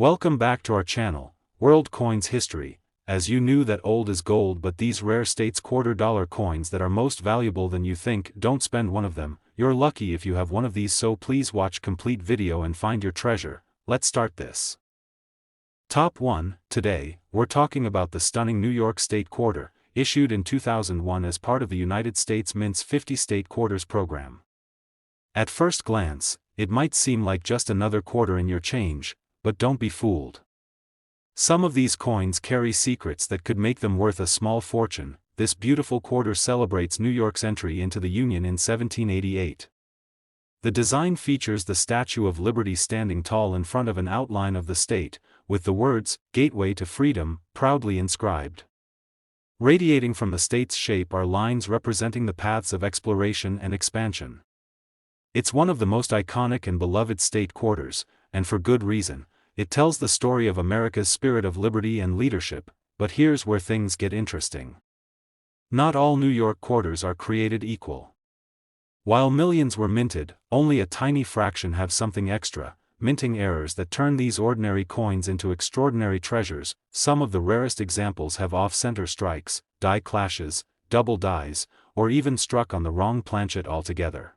Welcome back to our channel, World Coins History. As you knew that old is gold, but these rare states $quarter coins that are most valuable than you think, don't spend one of them. You're lucky if you have one of these, so please watch complete video and find your treasure. Let's start this. Top 1. Today, we're talking about the stunning New York State Quarter, issued in 2001 as part of the United States Mint's 50 State Quarters program. At first glance, it might seem like just another quarter in your change, but don't be fooled. Some of these coins carry secrets that could make them worth a small fortune. This beautiful quarter celebrates New York's entry into the Union in 1788. The design features the Statue of Liberty standing tall in front of an outline of the state, with the words, "Gateway to Freedom," proudly inscribed. Radiating from the state's shape are lines representing the paths of exploration and expansion. It's one of the most iconic and beloved state quarters, and for good reason. It tells the story of America's spirit of liberty and leadership. But here's where things get interesting. Not all New York quarters are created equal. While millions were minted, only a tiny fraction have something extra, minting errors that turn these ordinary coins into extraordinary treasures. Some of the rarest examples have off-center strikes, die clashes, double dies, or even struck on the wrong planchet altogether.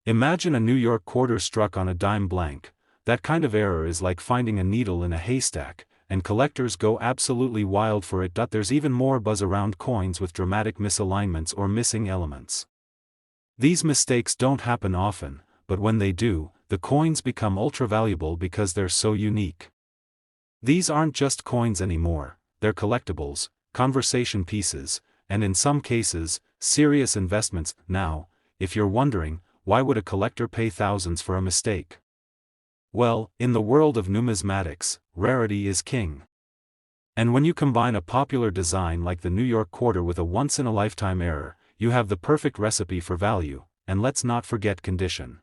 Imagine a New York quarter struck on a dime blank. That kind of error is like finding a needle in a haystack, and collectors go absolutely wild for it. There's even more buzz around coins with dramatic misalignments or missing elements. These mistakes don't happen often, but when they do, the coins become ultra-valuable because they're so unique. These aren't just coins anymore, they're collectibles, conversation pieces, and in some cases, serious investments. Now, if you're wondering, why would a collector pay thousands for a mistake? Well, in the world of numismatics, rarity is king. And when you combine a popular design like the New York quarter with a once-in-a-lifetime error, you have the perfect recipe for value. And let's not forget condition.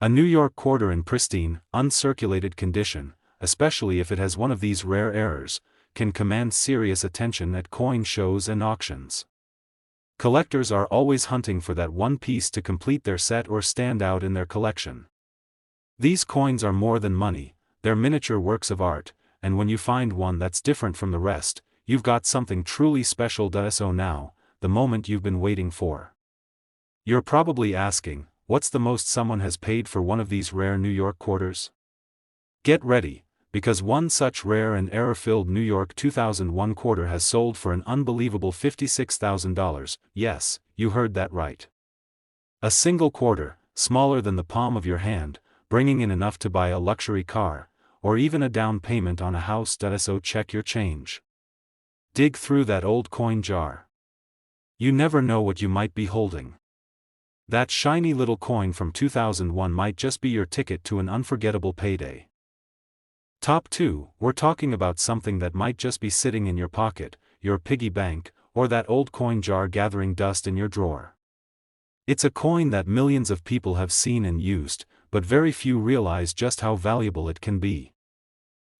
A New York quarter in pristine, uncirculated condition, especially if it has one of these rare errors, can command serious attention at coin shows and auctions. Collectors are always hunting for that one piece to complete their set or stand out in their collection. These coins are more than money, they're miniature works of art, and when you find one that's different from the rest, you've got something truly special. So now, the moment you've been waiting for. You're probably asking, what's the most someone has paid for one of these rare New York quarters? Get ready, because one such rare and error-filled New York 2001 quarter has sold for an unbelievable $56,000. Yes, you heard that right. A single quarter, smaller than the palm of your hand, bringing in enough to buy a luxury car, or even a down payment on a house. So check your change. Dig through that old coin jar. You never know what you might be holding. That shiny little coin from 2001 might just be your ticket to an unforgettable payday. Top 2, we're talking about something that might just be sitting in your pocket, your piggy bank, or that old coin jar gathering dust in your drawer. It's a coin that millions of people have seen and used, but very few realize just how valuable it can be.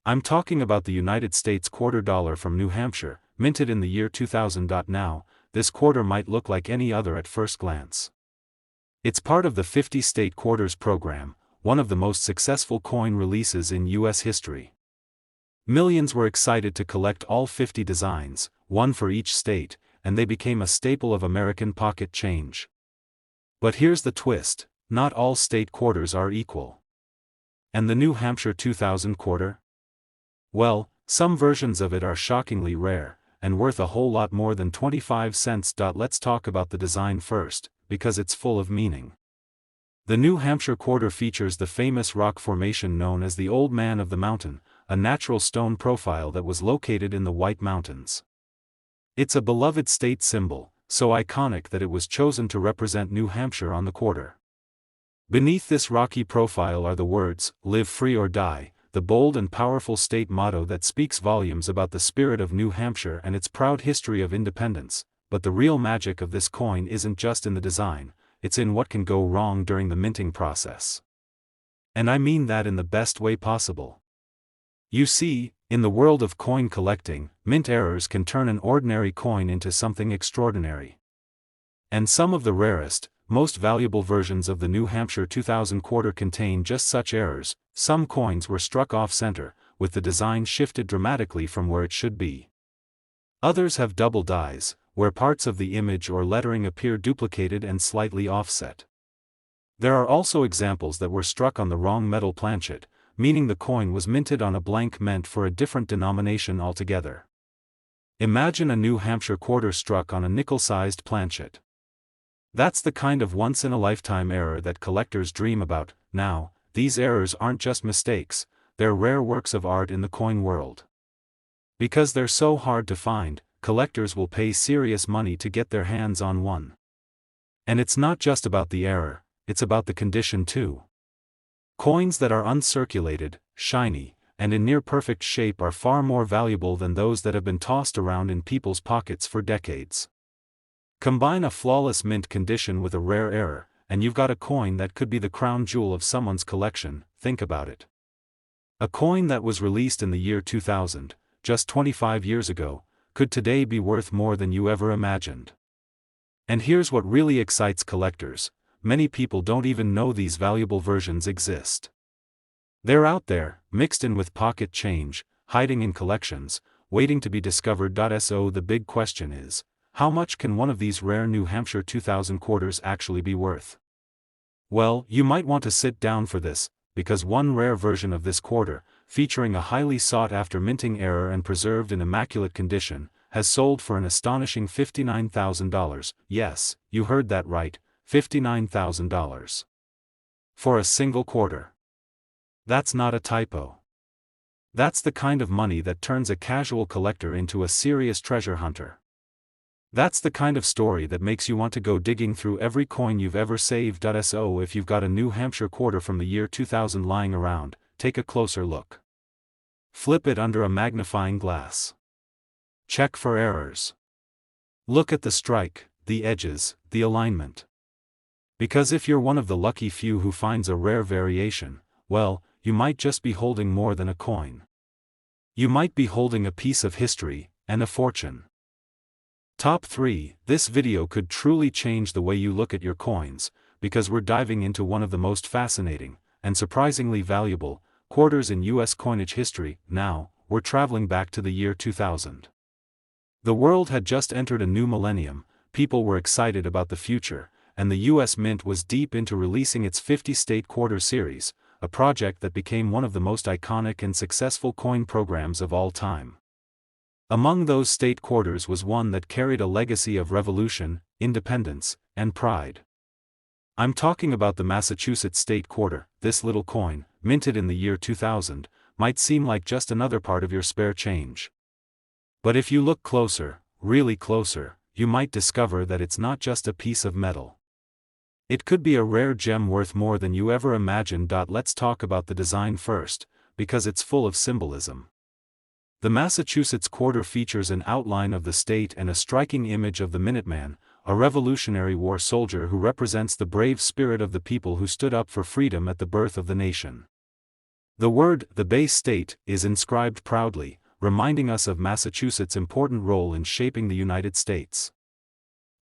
I'm talking about the United States $quarter from New Hampshire, minted in the year 2000. Now, this quarter might look like any other at first glance. It's part of the 50 State Quarters program, one of the most successful coin releases in U.S. history. Millions were excited to collect all 50 designs, one for each state, and they became a staple of American pocket change. But here's the twist. Not all state quarters are equal. And the New Hampshire 2000 quarter? Well, some versions of it are shockingly rare, and worth a whole lot more than 25 cents. Let's talk about the design first, because it's full of meaning. The New Hampshire quarter features the famous rock formation known as the Old Man of the Mountain, a natural stone profile that was located in the White Mountains. It's a beloved state symbol, so iconic that it was chosen to represent New Hampshire on the quarter. Beneath this rocky profile are the words, "Live free or die," the bold and powerful state motto that speaks volumes about the spirit of New Hampshire and its proud history of independence. But the real magic of this coin isn't just in the design, it's in what can go wrong during the minting process. And I mean that in the best way possible. You see, in the world of coin collecting, mint errors can turn an ordinary coin into something extraordinary. And some of the rarest, most valuable versions of the New Hampshire 2000 quarter contain just such errors. Some coins were struck off-center, with the design shifted dramatically from where it should be. Others have double dies, where parts of the image or lettering appear duplicated and slightly offset. There are also examples that were struck on the wrong metal planchet, meaning the coin was minted on a blank meant for a different denomination altogether. Imagine a New Hampshire quarter struck on a nickel-sized planchet. That's the kind of once-in-a-lifetime error that collectors dream about. Now, these errors aren't just mistakes, they're rare works of art in the coin world. Because they're so hard to find, collectors will pay serious money to get their hands on one. And it's not just about the error, it's about the condition too. Coins that are uncirculated, shiny, and in near-perfect shape are far more valuable than those that have been tossed around in people's pockets for decades. Combine a flawless mint condition with a rare error, and you've got a coin that could be the crown jewel of someone's collection. Think about it. A coin that was released in the year 2000, just 25 years ago, could today be worth more than you ever imagined. And here's what really excites collectors: many people don't even know these valuable versions exist. They're out there, mixed in with pocket change, hiding in collections, waiting to be discovered. So the big question is, how much can one of these rare New Hampshire 2000 quarters actually be worth? Well, you might want to sit down for this, because one rare version of this quarter, featuring a highly sought-after minting error and preserved in immaculate condition, has sold for an astonishing $59,000. Yes, you heard that right, $59,000. For a single quarter. That's not a typo. That's the kind of money that turns a casual collector into a serious treasure hunter. That's the kind of story that makes you want to go digging through every coin you've ever saved. So if you've got a New Hampshire quarter from the year 2000 lying around, take a closer look. Flip it under a magnifying glass. Check for errors. Look at the strike, the edges, the alignment. Because if you're one of the lucky few who finds a rare variation, well, you might just be holding more than a coin. You might be holding a piece of history, and a fortune. Top 3. This video could truly change the way you look at your coins, because we're diving into one of the most fascinating, and surprisingly valuable, quarters in U.S. coinage history. Now, we're traveling back to the year 2000. The world had just entered a new millennium, people were excited about the future, and the U.S. Mint was deep into releasing its 50-state quarter series, a project that became one of the most iconic and successful coin programs of all time. Among those state quarters was one that carried a legacy of revolution, independence, and pride. I'm talking about the Massachusetts state quarter. This little coin, minted in the year 2000, might seem like just another part of your spare change. But if you look closer, really closer, you might discover that it's not just a piece of metal. It could be a rare gem worth more than you ever imagined. Let's talk about the design first, because it's full of symbolism. The Massachusetts quarter features an outline of the state and a striking image of the Minuteman, a Revolutionary War soldier who represents the brave spirit of the people who stood up for freedom at the birth of the nation. The word, "the Bay State," is inscribed proudly, reminding us of Massachusetts' important role in shaping the United States.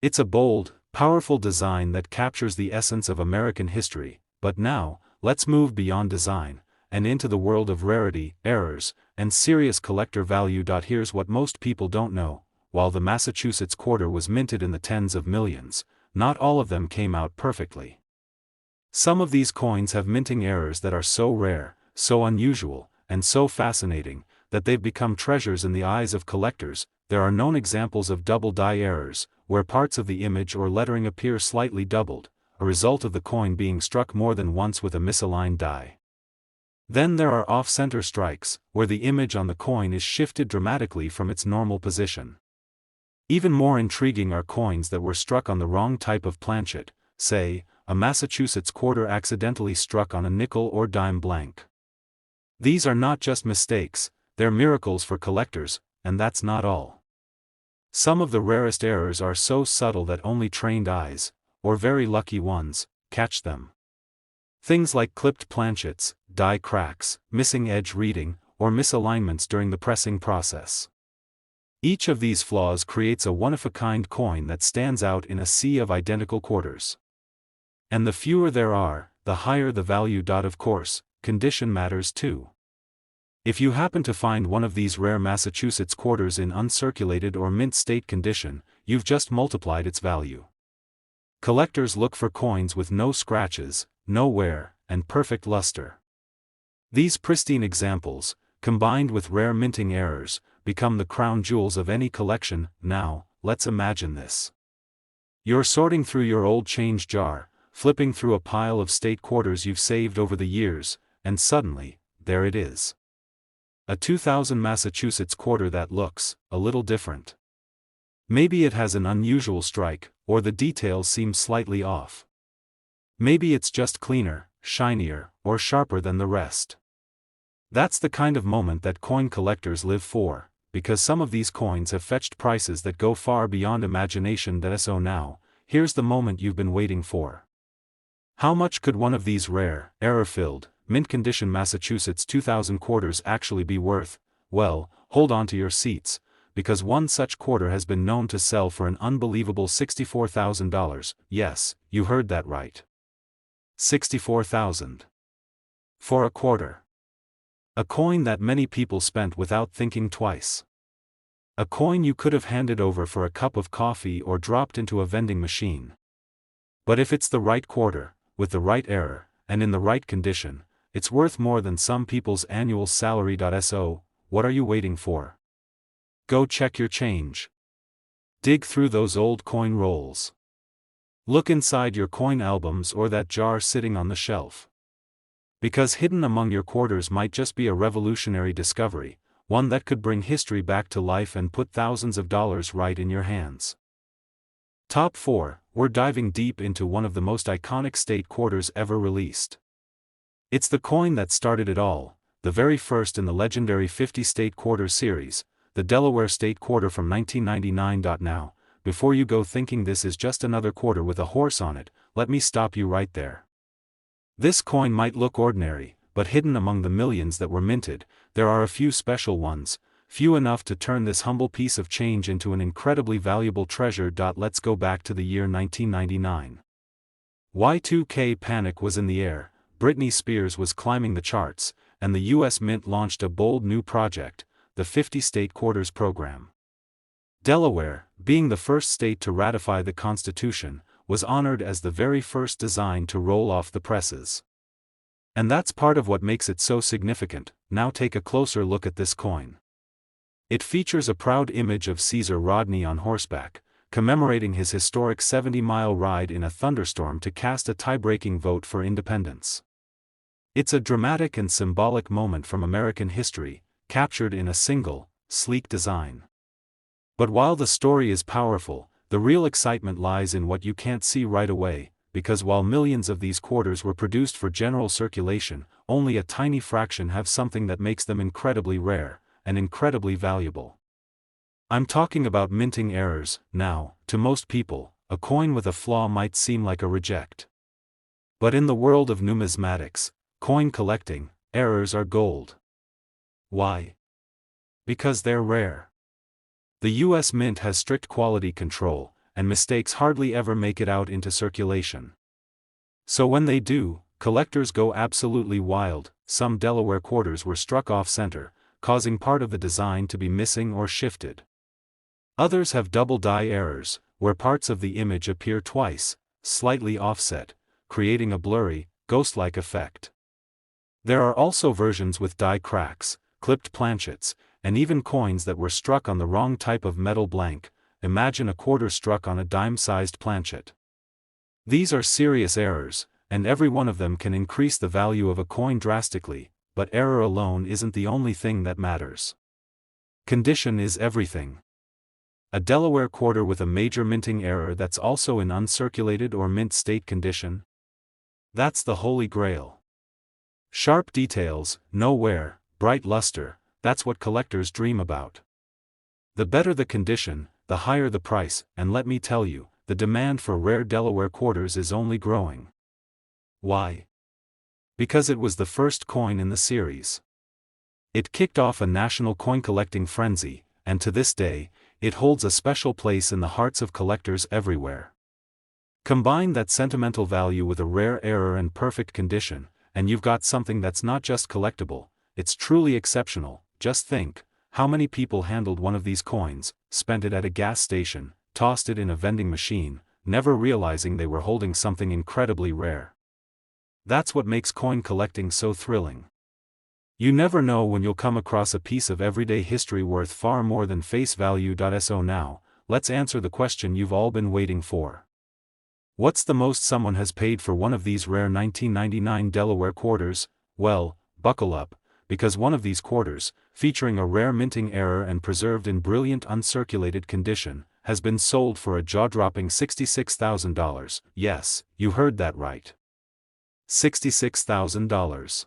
It's a bold, powerful design that captures the essence of American history. But now, let's move beyond design, and into the world of rarity, errors, and serious collector value. Here's what most people don't know: while the Massachusetts quarter was minted in the tens of millions, not all of them came out perfectly. Some of these coins have minting errors that are so rare, so unusual, and so fascinating, that they've become treasures in the eyes of collectors. There are known examples of double die errors, where parts of the image or lettering appear slightly doubled, a result of the coin being struck more than once with a misaligned die. Then there are off-center strikes, where the image on the coin is shifted dramatically from its normal position. Even more intriguing are coins that were struck on the wrong type of planchet, say, a Massachusetts quarter accidentally struck on a nickel or dime blank. These are not just mistakes, they're miracles for collectors, and that's not all. Some of the rarest errors are so subtle that only trained eyes, or very lucky ones, catch them. Things like clipped planchets, die cracks, missing edge reading, or misalignments during the pressing process. Each of these flaws creates a one-of-a-kind coin that stands out in a sea of identical quarters. And the fewer there are, the higher the value. Of course, condition matters too. If you happen to find one of these rare Massachusetts quarters in uncirculated or mint state condition, you've just multiplied its value. Collectors look for coins with no scratches, no wear, and perfect luster. These pristine examples, combined with rare minting errors, become the crown jewels of any collection. Now, let's imagine this. You're sorting through your old change jar, flipping through a pile of state quarters you've saved over the years, and suddenly, there it is. A 2000 Massachusetts quarter that looks a little different. Maybe it has an unusual strike, or the details seem slightly off. Maybe it's just cleaner, shinier, or sharper than the rest. That's the kind of moment that coin collectors live for, because some of these coins have fetched prices that go far beyond imagination. So now, here's the moment you've been waiting for. How much could one of these rare, error-filled, mint-condition Massachusetts 2000 quarters actually be worth? Well, hold on to your seats, because one such quarter has been known to sell for an unbelievable $64,000. Yes, you heard that right. $64,000. For a quarter. A coin that many people spent without thinking twice. A coin you could have handed over for a cup of coffee or dropped into a vending machine. But if it's the right quarter, with the right error, and in the right condition, it's worth more than some people's annual salary. So, what are you waiting for? Go check your change. Dig through those old coin rolls. Look inside your coin albums or that jar sitting on the shelf. Because hidden among your quarters might just be a revolutionary discovery, one that could bring history back to life and put thousands of dollars right in your hands. Top 4, we're diving deep into one of the most iconic state quarters ever released. It's the coin that started it all, the very first in the legendary 50 state quarter series, the Delaware state quarter from 1999. Now, before you go thinking this is just another quarter with a horse on it, let me stop you right there. This coin might look ordinary, but hidden among the millions that were minted, there are a few special ones, few enough to turn this humble piece of change into an incredibly valuable treasure. Let's go back to the year 1999. Y2K panic was in the air, Britney Spears was climbing the charts, and the US Mint launched a bold new project, the 50 State Quarters program. Delaware, being the first state to ratify the Constitution, was honored as the very first design to roll off the presses. And that's part of what makes it so significant. Now take a closer look at this coin. It features a proud image of Caesar Rodney on horseback, commemorating his historic 70-mile ride in a thunderstorm to cast a tie-breaking vote for independence. It's a dramatic and symbolic moment from American history, captured in a single, sleek design. But while the story is powerful, the real excitement lies in what you can't see right away, because while millions of these quarters were produced for general circulation, only a tiny fraction have something that makes them incredibly rare, and incredibly valuable. I'm talking about minting errors. Now, to most people, a coin with a flaw might seem like a reject. But in the world of numismatics, coin collecting, errors are gold. Why? Because they're rare. The US Mint has strict quality control, and mistakes hardly ever make it out into circulation. So when they do, collectors go absolutely wild. Some Delaware quarters were struck off-center, causing part of the design to be missing or shifted. Others have double die errors, where parts of the image appear twice, slightly offset, creating a blurry, ghost-like effect. There are also versions with die cracks, clipped planchets, and even coins that were struck on the wrong type of metal blank. Imagine a quarter struck on a dime-sized planchet. These are serious errors, and every one of them can increase the value of a coin drastically, but error alone isn't the only thing that matters. Condition is everything. A Delaware quarter with a major minting error that's also in uncirculated or mint state condition? That's the holy grail. Sharp details, no wear, bright luster, that's what collectors dream about. The better the condition, the higher the price, and let me tell you, the demand for rare Delaware quarters is only growing. Why? Because it was the first coin in the series. It kicked off a national coin collecting frenzy, and to this day, it holds a special place in the hearts of collectors everywhere. Combine that sentimental value with a rare error and perfect condition, and you've got something that's not just collectible, it's truly exceptional. Just think, how many people handled one of these coins, spent it at a gas station, tossed it in a vending machine, never realizing they were holding something incredibly rare. That's what makes coin collecting so thrilling. You never know when you'll come across a piece of everyday history worth far more than face value. So now, let's answer the question you've all been waiting for. What's the most someone has paid for one of these rare 1999 Delaware quarters? Well, buckle up, because one of these quarters, featuring a rare minting error and preserved in brilliant uncirculated condition, has been sold for a jaw-dropping $66,000. Yes, you heard that right. $66,000.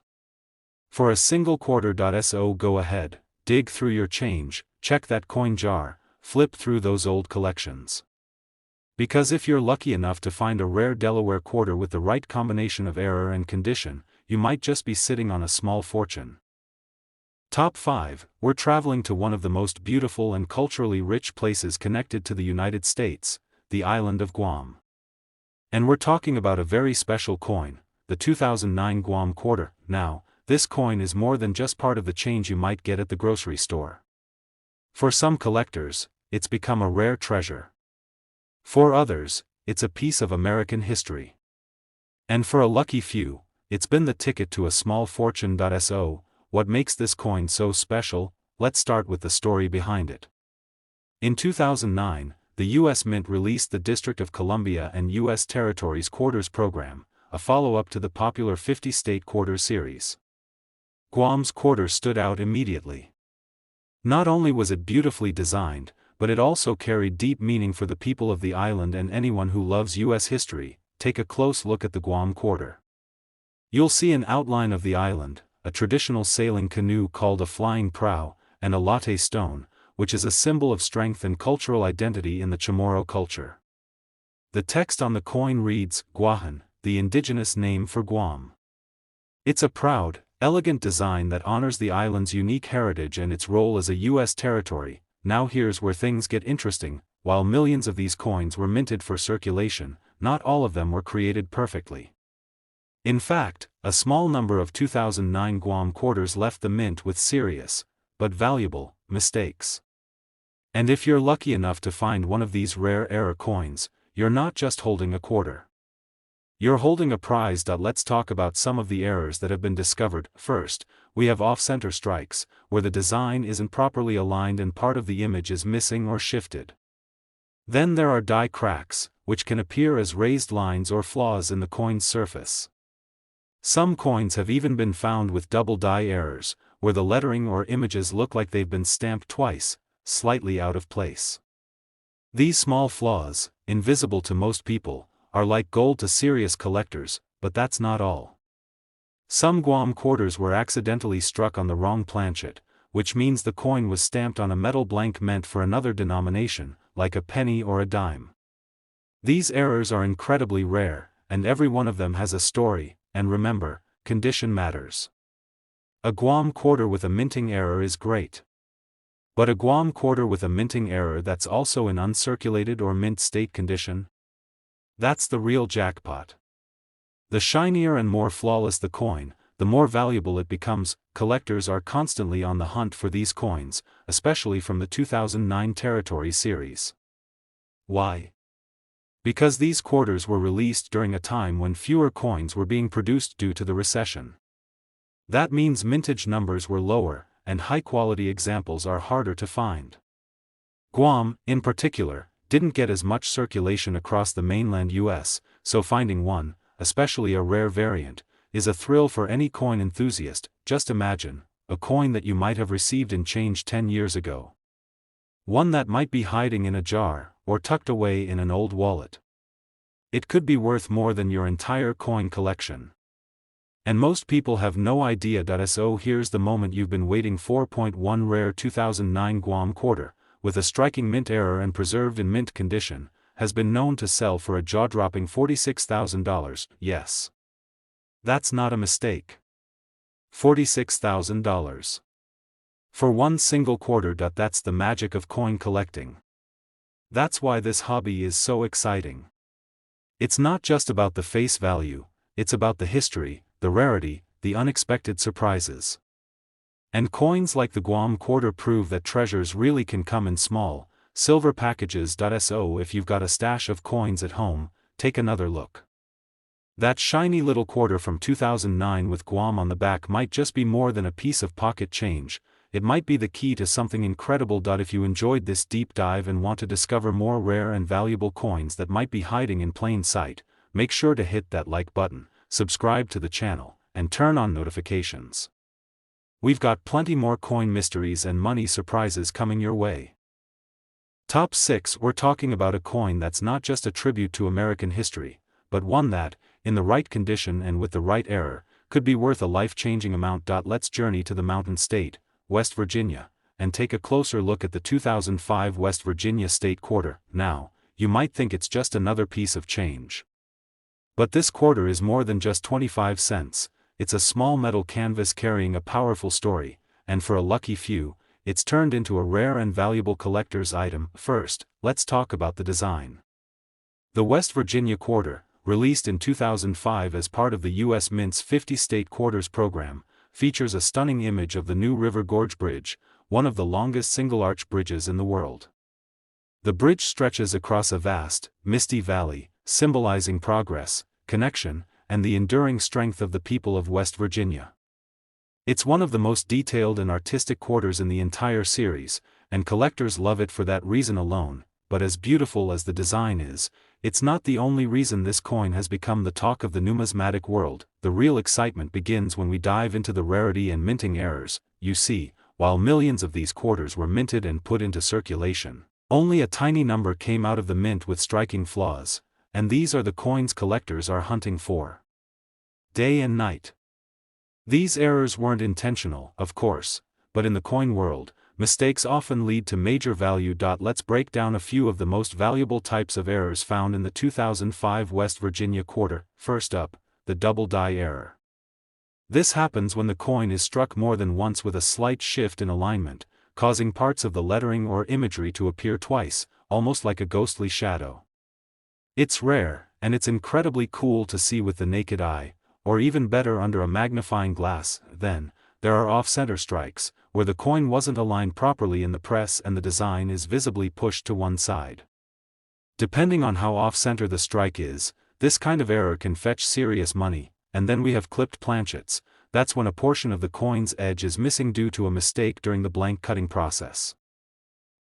For a single quarter. So go ahead, dig through your change, check that coin jar, flip through those old collections. Because if you're lucky enough to find a rare Delaware quarter with the right combination of error and condition, you might just be sitting on a small fortune. Top 5, we're traveling to one of the most beautiful and culturally rich places connected to the United States, the island of Guam. And we're talking about a very special coin, the 2009 Guam quarter. Now, this coin is more than just part of the change you might get at the grocery store. For some collectors, it's become a rare treasure. For others, it's a piece of American history. And for a lucky few, it's been the ticket to a small fortune. So, what makes this coin so special? Let's start with the story behind it. In 2009, the U.S. Mint released the District of Columbia and U.S. Territories Quarters program, a follow-up to the popular 50-state quarter series. Guam's quarter stood out immediately. Not only was it beautifully designed, but it also carried deep meaning for the people of the island and anyone who loves U.S. history. Take a close look at the Guam quarter. You'll see an outline of the island, a traditional sailing canoe called a flying prow, and a latte stone, which is a symbol of strength and cultural identity in the Chamorro culture. The text on the coin reads, Guahan, the indigenous name for Guam. It's a proud, elegant design that honors the island's unique heritage and its role as a U.S. territory. Now here's where things get interesting. While millions of these coins were minted for circulation, not all of them were created perfectly. In fact, a small number of 2009 Guam quarters left the mint with serious, but valuable, mistakes. And if you're lucky enough to find one of these rare error coins, you're not just holding a quarter. You're holding a prize. Let's talk about some of the errors that have been discovered. First, we have off-center strikes, where the design isn't properly aligned and part of the image is missing or shifted. Then there are die cracks, which can appear as raised lines or flaws in the coin's surface. Some coins have even been found with double die errors, where the lettering or images look like they've been stamped twice, slightly out of place. These small flaws, invisible to most people, are like gold to serious collectors, but that's not all. Some Guam quarters were accidentally struck on the wrong planchet, which means the coin was stamped on a metal blank meant for another denomination, like a penny or a dime. These errors are incredibly rare, and every one of them has a story, and remember, condition matters. A Guam quarter with a minting error is great. But a Guam quarter with a minting error that's also in uncirculated or mint state condition? That's the real jackpot. The shinier and more flawless the coin, the more valuable it becomes. Collectors are constantly on the hunt for these coins, especially from the 2009 Territory series. Why? Because these quarters were released during a time when fewer coins were being produced due to the recession. That means mintage numbers were lower, and high-quality examples are harder to find. Guam, in particular, didn't get as much circulation across the mainland US, so finding one, especially a rare variant, is a thrill for any coin enthusiast. Just imagine, a coin that you might have received in change 10 years ago. One that might be hiding in a jar, or tucked away in an old wallet. It could be worth more than your entire coin collection. And most people have no idea. So here's the moment you've been waiting for. One rare 2009 Guam quarter, with a striking mint error and preserved in mint condition, has been known to sell for a jaw-dropping $46,000. Yes. That's not a mistake. $46,000. For one single quarter. That's the magic of coin collecting. That's why this hobby is so exciting. It's not just about the face value, it's about the history, the rarity, the unexpected surprises. And coins like the Guam quarter prove that treasures really can come in small, silver packages. So if you've got a stash of coins at home, take another look. That shiny little quarter from 2009 with Guam on the back might just be more than a piece of pocket change, it might be the key to something incredible. If you enjoyed this deep dive and want to discover more rare and valuable coins that might be hiding in plain sight, make sure to hit that like button, subscribe to the channel, and turn on notifications. We've got plenty more coin mysteries and money surprises coming your way. Top 6. We're talking about a coin that's not just a tribute to American history, but one that, in the right condition and with the right era, could be worth a life-changing amount. Let's journey to the Mountain State, West Virginia, and take a closer look at the 2005 West Virginia State Quarter. Now, you might think it's just another piece of change. But this quarter is more than just 25 cents, it's a small metal canvas carrying a powerful story, and for a lucky few, it's turned into a rare and valuable collector's item. First, let's talk about the design. The West Virginia Quarter, released in 2005 as part of the U.S. Mint's 50 State Quarters program, features a stunning image of the New River Gorge Bridge, one of the longest single-arch bridges in the world. The bridge stretches across a vast, misty valley, symbolizing progress, connection, and the enduring strength of the people of West Virginia. It's one of the most detailed and artistic quarters in the entire series, and collectors love it for that reason alone. But as beautiful as the design is, it's not the only reason this coin has become the talk of the numismatic world. The real excitement begins when we dive into the rarity and minting errors. You see, while millions of these quarters were minted and put into circulation, only a tiny number came out of the mint with striking flaws, and these are the coins collectors are hunting for. Day and night. These errors weren't intentional, of course, but in the coin world, mistakes often lead to major value. Let's break down a few of the most valuable types of errors found in the 2005 West Virginia Quarter. First up, the double die error. This happens when the coin is struck more than once with a slight shift in alignment, causing parts of the lettering or imagery to appear twice, almost like a ghostly shadow. It's rare, and it's incredibly cool to see with the naked eye, or even better under a magnifying glass. Then, there are off-center strikes, where the coin wasn't aligned properly in the press and the design is visibly pushed to one side. Depending on how off-center the strike is, this kind of error can fetch serious money. And then we have clipped planchets. That's when a portion of the coin's edge is missing due to a mistake during the blank cutting process.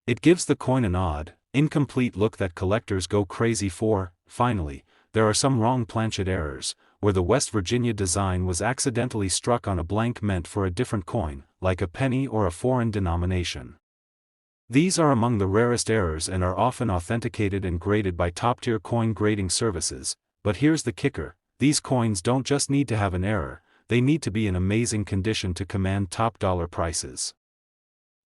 It gives the coin an odd, incomplete look that collectors go crazy for. Finally, there are some wrong planchet errors, where the West Virginia design was accidentally struck on a blank meant for a different coin, like a penny or a foreign denomination. These are among the rarest errors and are often authenticated and graded by top-tier coin grading services. But here's the kicker, these coins don't just need to have an error, they need to be in amazing condition to command top dollar prices.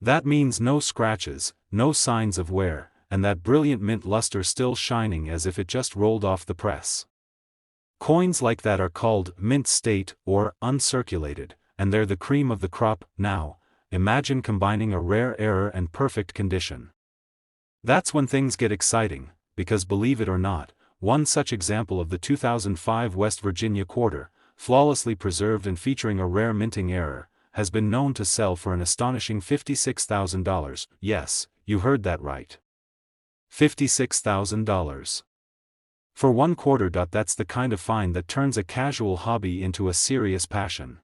That means no scratches, no signs of wear, and that brilliant mint luster still shining as if it just rolled off the press. Coins like that are called mint state or uncirculated, and they're the cream of the crop. Now, imagine combining a rare error and perfect condition. That's when things get exciting, because believe it or not, one such example of the 2005 West Virginia Quarter, flawlessly preserved and featuring a rare minting error, has been known to sell for an astonishing $56,000. Yes, you heard that right. $56,000. For one quarter. That's the kind of find that turns a casual hobby into a serious passion.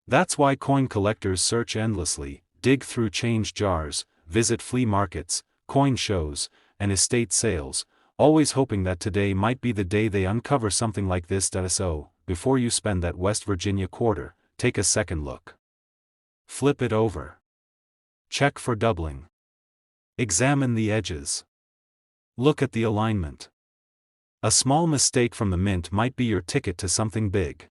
That's why coin collectors search endlessly, dig through change jars, visit flea markets, coin shows, and estate sales, always hoping that today might be the day they uncover something like this. So, before you spend that West Virginia quarter, take a second look. Flip it over. Check for doubling. Examine the edges. Look at the alignment. A small mistake from the mint might be your ticket to something big.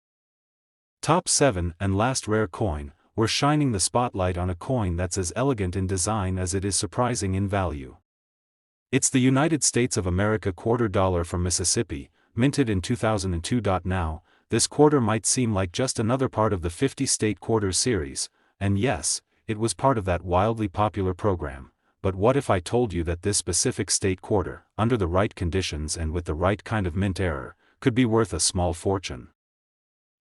Top 7 and last rare coin, we're shining the spotlight on a coin that's as elegant in design as it is surprising in value. It's the United States of America $quarter from Mississippi, minted in 2002. Now, this quarter might seem like just another part of the 50 State Quarters series, and yes, it was part of that wildly popular program, but what if I told you that this specific state quarter, under the right conditions and with the right kind of mint error, could be worth a small fortune?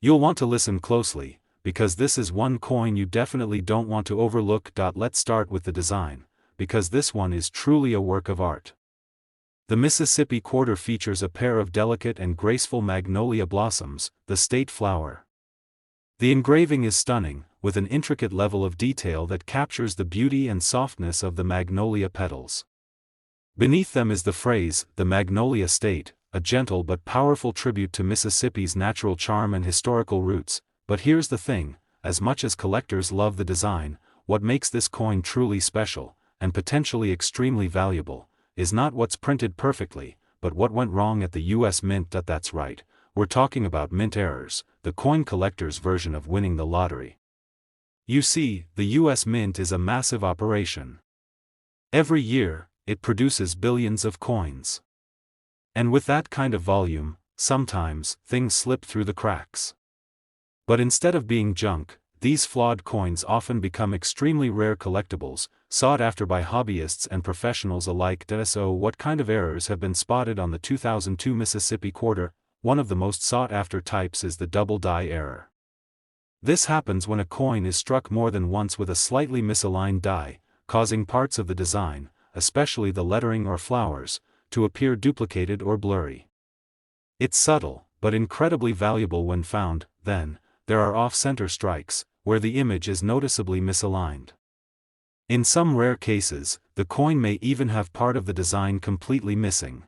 You'll want to listen closely, because this is one coin you definitely don't want to overlook. Let's start with the design, because this one is truly a work of art. The Mississippi quarter features a pair of delicate and graceful magnolia blossoms, the state flower. The engraving is stunning, with an intricate level of detail that captures the beauty and softness of the magnolia petals. Beneath them is the phrase, "The Magnolia State," a gentle but powerful tribute to Mississippi's natural charm and historical roots. But here's the thing, as much as collectors love the design, what makes this coin truly special, and potentially extremely valuable, is not what's printed perfectly, but what went wrong at the U.S. Mint. That's right, we're talking about mint errors, the coin collector's version of winning the lottery. You see, the U.S. Mint is a massive operation. Every year, it produces billions of coins. And with that kind of volume, sometimes, things slip through the cracks. But instead of being junk, these flawed coins often become extremely rare collectibles, sought after by hobbyists and professionals alike. So what kind of errors have been spotted on the 2002 Mississippi quarter? One of the most sought-after types is the double die error. This happens when a coin is struck more than once with a slightly misaligned die, causing parts of the design, especially the lettering or flowers, to appear duplicated or blurry. It's subtle, but incredibly valuable when found. Then, there are off-center strikes, where the image is noticeably misaligned. In some rare cases, the coin may even have part of the design completely missing.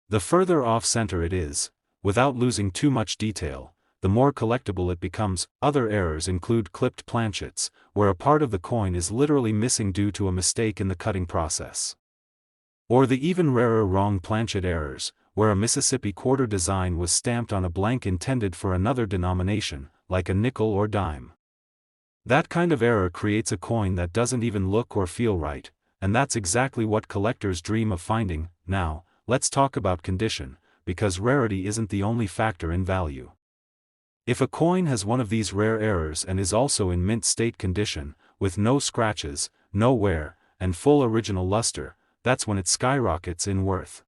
The further off-center it is, without losing too much detail, the more collectible it becomes. Other errors include clipped planchets, where a part of the coin is literally missing due to a mistake in the cutting process. Or the even rarer wrong planchet errors, where a Mississippi quarter design was stamped on a blank intended for another denomination, like a nickel or dime. That kind of error creates a coin that doesn't even look or feel right, and that's exactly what collectors dream of finding. Now, let's talk about condition, because rarity isn't the only factor in value. If a coin has one of these rare errors and is also in mint state condition, with no scratches, no wear, and full original luster, that's when it skyrockets in worth.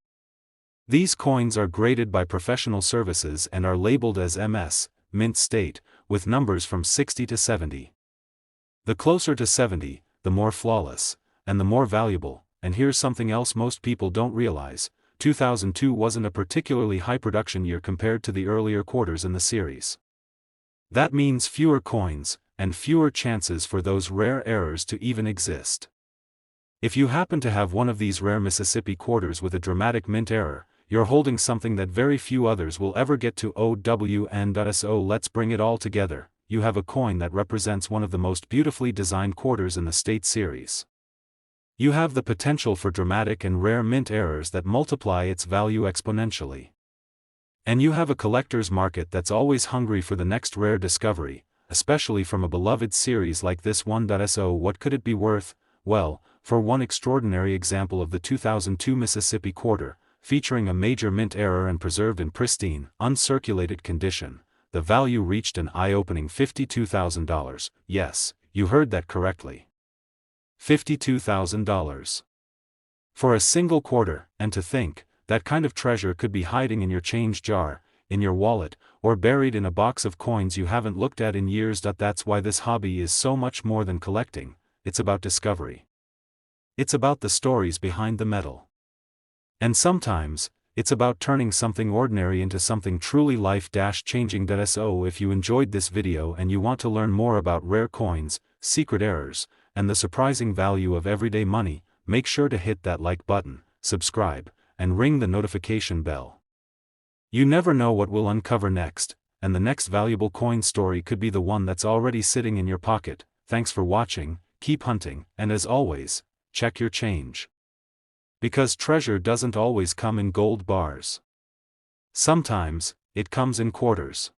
These coins are graded by professional services and are labeled as MS, mint state, with numbers from 60 to 70. The closer to 70, the more flawless, and the more valuable. And here's something else most people don't realize: 2002 wasn't a particularly high production year compared to the earlier quarters in the series. That means fewer coins, and fewer chances for those rare errors to even exist. If you happen to have one of these rare Mississippi quarters with a dramatic mint error, you're holding something that very few others will ever get to. So let's bring it all together. You have a coin that represents one of the most beautifully designed quarters in the state series. You have the potential for dramatic and rare mint errors that multiply its value exponentially. And you have a collector's market that's always hungry for the next rare discovery, especially from a beloved series like this one. So what could it be worth? Well, for one extraordinary example of the 2002 Mississippi quarter, featuring a major mint error and preserved in pristine, uncirculated condition, the value reached an eye-opening $52,000. Yes, you heard that correctly. $52,000. For a single quarter. And to think, that kind of treasure could be hiding in your change jar, in your wallet, or buried in a box of coins you haven't looked at in years. That's why this hobby is so much more than collecting. It's about discovery. It's about the stories behind the metal. And sometimes, it's about turning something ordinary into something truly life-changing. So if you enjoyed this video and you want to learn more about rare coins, secret errors, and the surprising value of everyday money, make sure to hit that like button, subscribe, and ring the notification bell. You never know what we'll uncover next, and the next valuable coin story could be the one that's already sitting in your pocket. Thanks for watching, keep hunting, and as always, check your change. Because treasure doesn't always come in gold bars. Sometimes, it comes in quarters.